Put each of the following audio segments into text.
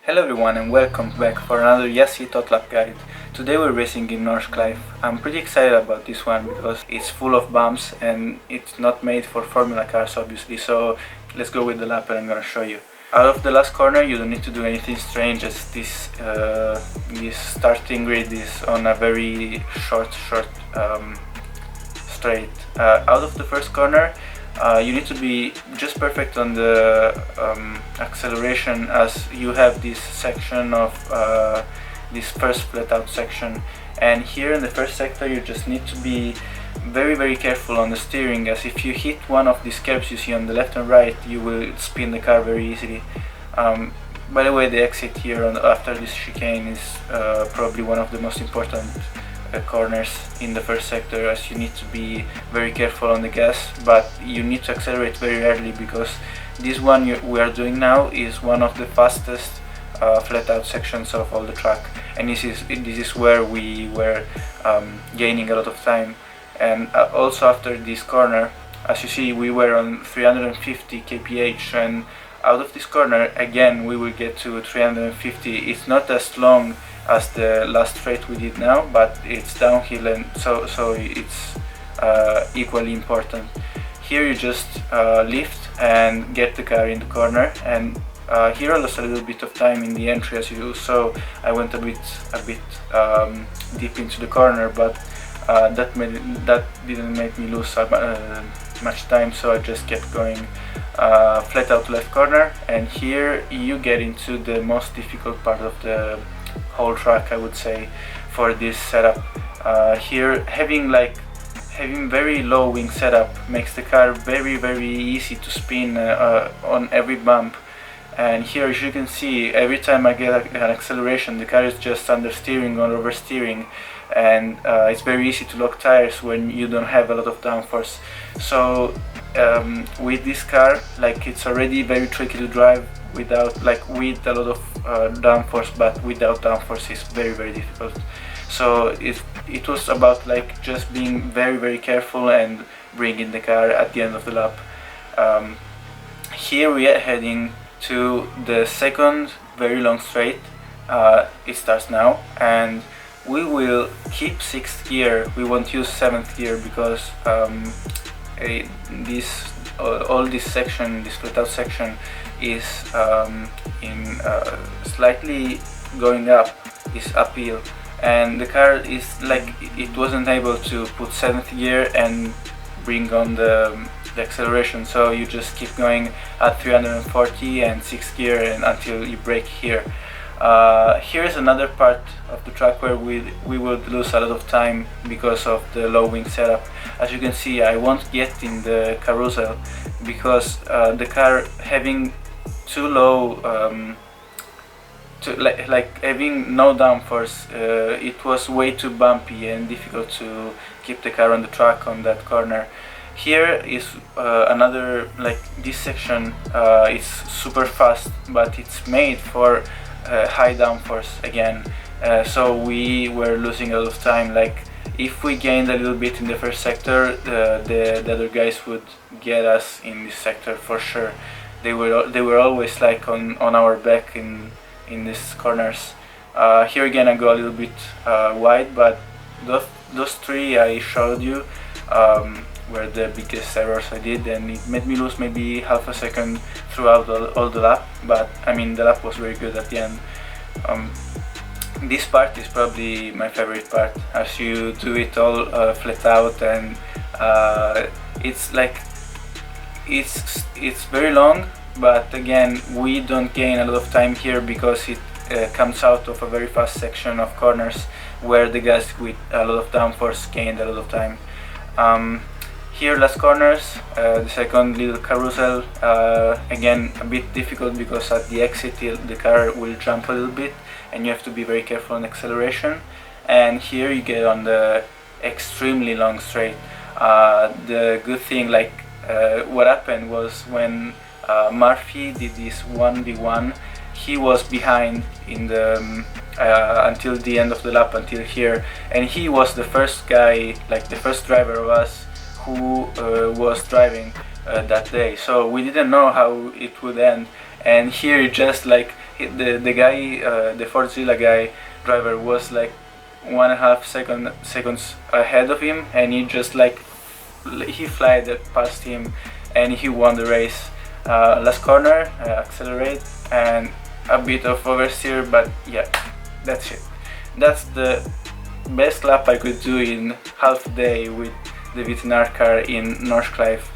Hello everyone and welcome back for another Hotlap guide. Today we're racing in Nordschleife. I'm pretty excited about this one because it's full of bumps and it's not made for Formula cars obviously, so let's go with the lap and I'm gonna show you. Out of the last corner you don't need to do anything strange, as this starting grid is on a very short straight. Out of the first corner you need to be just perfect on the acceleration, as you have this section of this first flat out section, and here in the first sector you just need to be very careful on the steering, as if you hit one of these curbs you see on the left and right you will spin the car very easily. By the way, the exit here after this chicane is probably one of the most important corners in the first sector, as you need to be very careful on the gas, but you need to accelerate very early, because this one we are doing now is one of the fastest flat out sections of all the track, and this is where we were gaining a lot of time. And also after this corner, as you see, we were on 350 kph, and out of this corner again we will get to 350. It's not as long as the last straight we did now, but it's downhill, and so it's equally important. Here you just lift and get the car in the corner, and here I lost a little bit of time in the entry, as you saw. I went a bit deep into the corner, but that didn't make me lose much time, so I just kept going flat out left corner, and here you get into the most difficult part of the whole track, I would say, for this setup. Here having very low wing setup makes the car very easy to spin on every bump. And here, as you can see, every time I get an acceleration the car is just understeering or oversteering, and it's very easy to lock tires when you don't have a lot of downforce. So with this car, it's already very tricky to drive with a lot of downforce, but without downforce is very difficult. So it was about just being very careful and bringing the car at the end of the lap. Here we are heading to the second very long straight. It starts now, and we will keep 6th gear. We won't use 7th gear because all this section, this split out section, is in slightly going up, is uphill, and the car is it wasn't able to put 7th gear and bring on the acceleration, so you just keep going at 340 and 6th gear and until you brake here. Here's another part of the track where we would lose a lot of time because of the low wing setup. As you can see, I won't get in the carousel because the car having too low, having no downforce, it was way too bumpy and difficult to keep the car on the track on that corner. Here is another, this section is super fast, but it's made for high downforce again, so we were losing a lot of time. If we gained a little bit in the first sector, the other guys would get us in this sector for sure. They were always on our back in these corners. Here again I go a little bit wide, but those three I showed you were the biggest errors I did, and it made me lose maybe half a second throughout all the lap, but I mean the lap was very good at the end. This part is probably my favorite part, as you do it all flat out, and it's very long, but again we don't gain a lot of time here because it comes out of a very fast section of corners where the guys with a lot of downforce gained a lot of time. Here last corners, the second little carousel, again a bit difficult because at the exit the car will jump a little bit and you have to be very careful on acceleration. And here you get on the extremely long straight. The good thing, what happened was when Murphy did this 1v1, he was behind in the until the end of the lap, until here, and he was the first guy, the first driver of us who was driving that day, so we didn't know how it would end. And here just the guy, the Fordzilla guy driver, was like 1.5 seconds ahead of him, and he just like he flied past him and he won the race. Last corner, accelerate and a bit of oversteer, but yeah, that's it. That's the best lap I could do in half a day with the V10 R car in Nordschleife.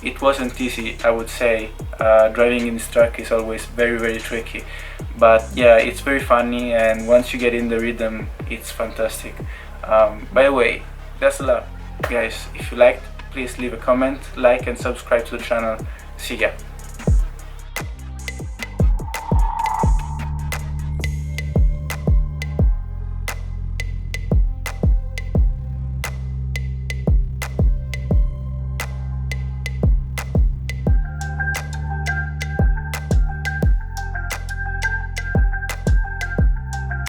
It wasn't easy, I would say. Driving in this track is always very tricky, but yeah, it's very funny, and once you get in the rhythm, it's fantastic. By the way, that's a lap, guys. If you liked, please leave a comment, like and subscribe to the channel. See ya.